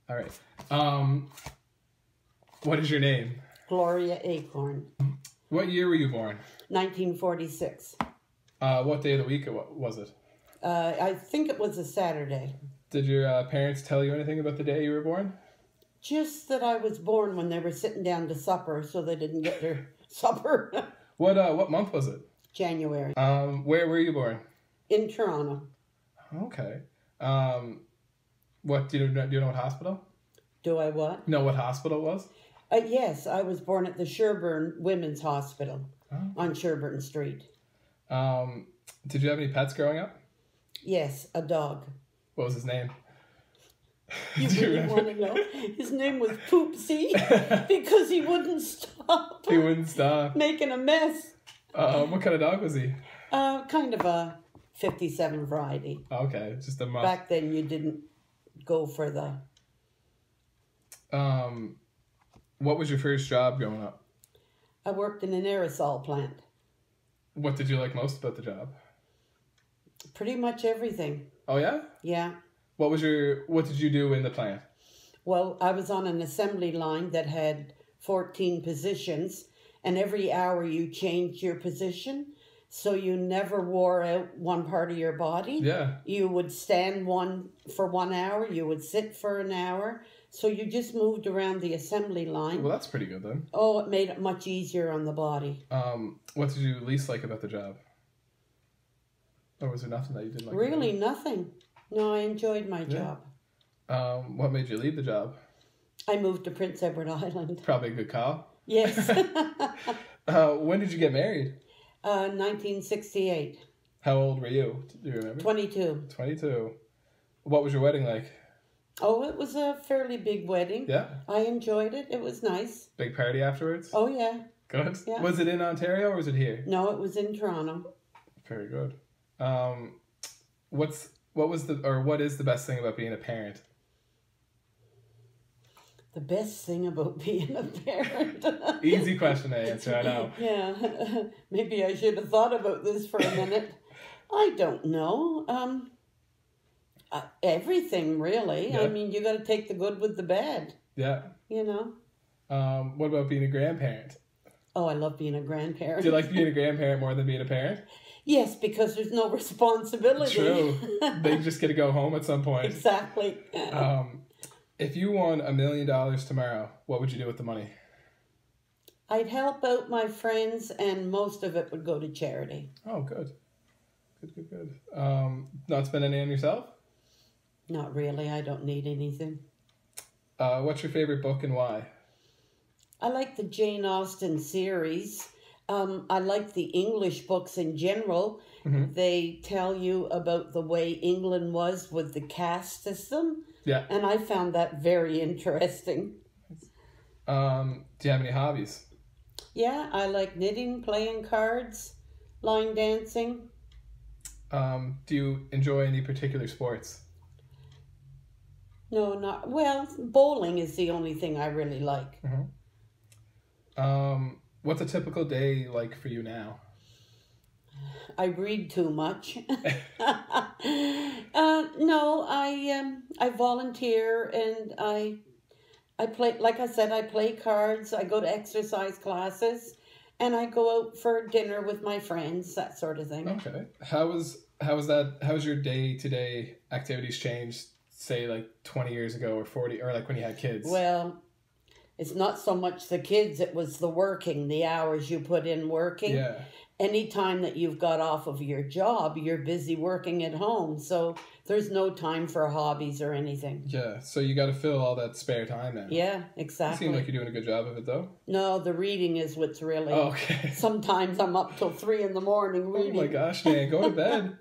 All right. What is your name? Gloria Acorn. What year were you born? 1946. What day of the week was it? I think it was a Saturday. Did your parents tell you anything about the day you were born? Just that I was born when they were sitting down to supper, so they didn't get their supper. What month was it? January. Where were you born? In Toronto. Okay. What do you know what hospital? Do I what? Know what hospital it was? Yes, I was born at the Sherbourne Women's Hospital on Sherbourne Street. Did you have any pets growing up? Yes, a dog. What was his name? You really want to know? His name was Poopsie because he wouldn't stop. He wouldn't stop. Making a mess. What kind of dog was he? Kind of a 57 variety. Okay, just a mutt. Back then you didn't go for the... What was your first job growing up? I worked in an aerosol plant. What did you like most about the job? Pretty much everything. Oh, yeah? Yeah. What did you do in the plant? Well, I was on an assembly line that had 14 positions, and every hour you changed your position, so you never wore out one part of your body. Yeah. You would stand for 1 hour, you would sit for an hour, so you just moved around the assembly line. Well, that's pretty good then. Oh, it made it much easier on the body. What did you least like about the job? Or was there nothing that you didn't like? Really, nothing. No, I enjoyed my job. What made you leave the job? I moved to Prince Edward Island. Probably a good call. Yes. When did you get married? 1968. How old were you? Do you remember? 22. 22. What was your wedding like? Oh, it was a fairly big wedding. Yeah? I enjoyed it. It was nice. Big party afterwards? Oh, yeah. Good. Yeah. Was it in Ontario or was it here? No, it was in Toronto. Very good. What is the best thing about being a parent? The best thing about being a parent. Easy question to answer, I know. Yeah. Maybe I should have thought about this for a minute. I don't know. Everything, really. Yeah. I mean, you got to take the good with the bad. Yeah. You know? What about being a grandparent? Oh, I love being a grandparent. Do you like being a grandparent more than being a parent? Yes, because there's no responsibility. True. They just get to go home at some point. Exactly. If you won $1 million tomorrow, what would you do with the money? I'd help out my friends, and most of it would go to charity. Oh, good. Good. Not spend any on yourself? Not really. I don't need anything. What's your favorite book and why? I like the Jane Austen series. I like the English books in general. Mm-hmm. They tell you about the way England was with the caste system. Yeah. And I found that very interesting. Do you have any hobbies? Yeah, I like knitting, playing cards, line dancing. Do you enjoy any particular sports? No, not... Well, bowling is the only thing I really like. Mm-hmm. What's a typical day like for you now? I read too much. No, I volunteer and I play, like I said, I play cards, I go to exercise classes, and I go out for dinner with my friends, that sort of thing. Okay. How's your day-to-day activities changed, say like 20 years ago or 40, or like when you had kids? Well, it's not so much the kids, it was the working, the hours you put in working. Yeah. Any time that you've got off of your job, you're busy working at home. So there's no time for hobbies or anything. Yeah, so you got to fill all that spare time now. Yeah, exactly. You seem like you're doing a good job of it, though. No, the reading is what's really... Oh, okay. Sometimes I'm up till 3 in the morning reading. Oh my gosh, man, go to bed.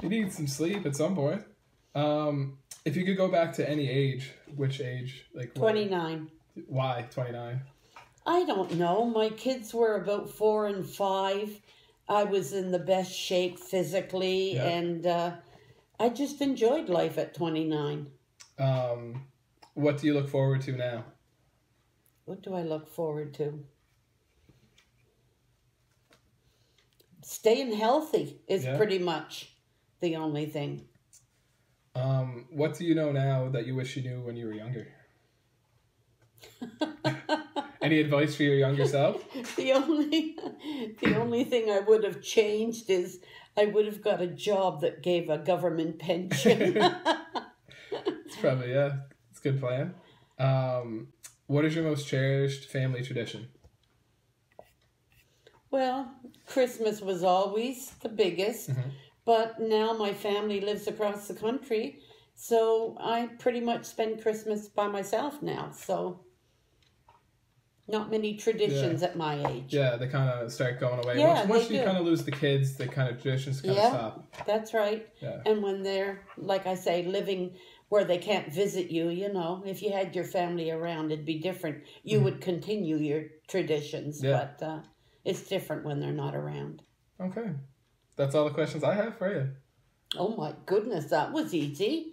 You need some sleep at some point. If you could go back to any age, which age? 29. Why 29? I don't know. My kids were about 4 and 5. I was in the best shape physically, and I just enjoyed life at 29. What do you look forward to now? What do I look forward to? Staying healthy is pretty much the only thing. What do you know now that you wish you knew when you were younger? Any advice for your younger self? The only thing I would have changed is I would have got a job that gave a government pension. It's probably, yeah, it's a good plan. What is your most cherished family tradition? Well, Christmas was always the biggest, but now my family lives across the country, so I pretty much spend Christmas by myself now, so not many traditions at my age. Yeah, they kind of start going away. Yeah, Once they you do. kind of lose the kids, the kind of traditions kind of stop. That's right. Yeah. And when they're, like I say, living where they can't visit you, if you had your family around, it'd be different. You would continue your traditions, but it's different when they're not around. Okay. That's all the questions I have for you. Oh my goodness, that was easy.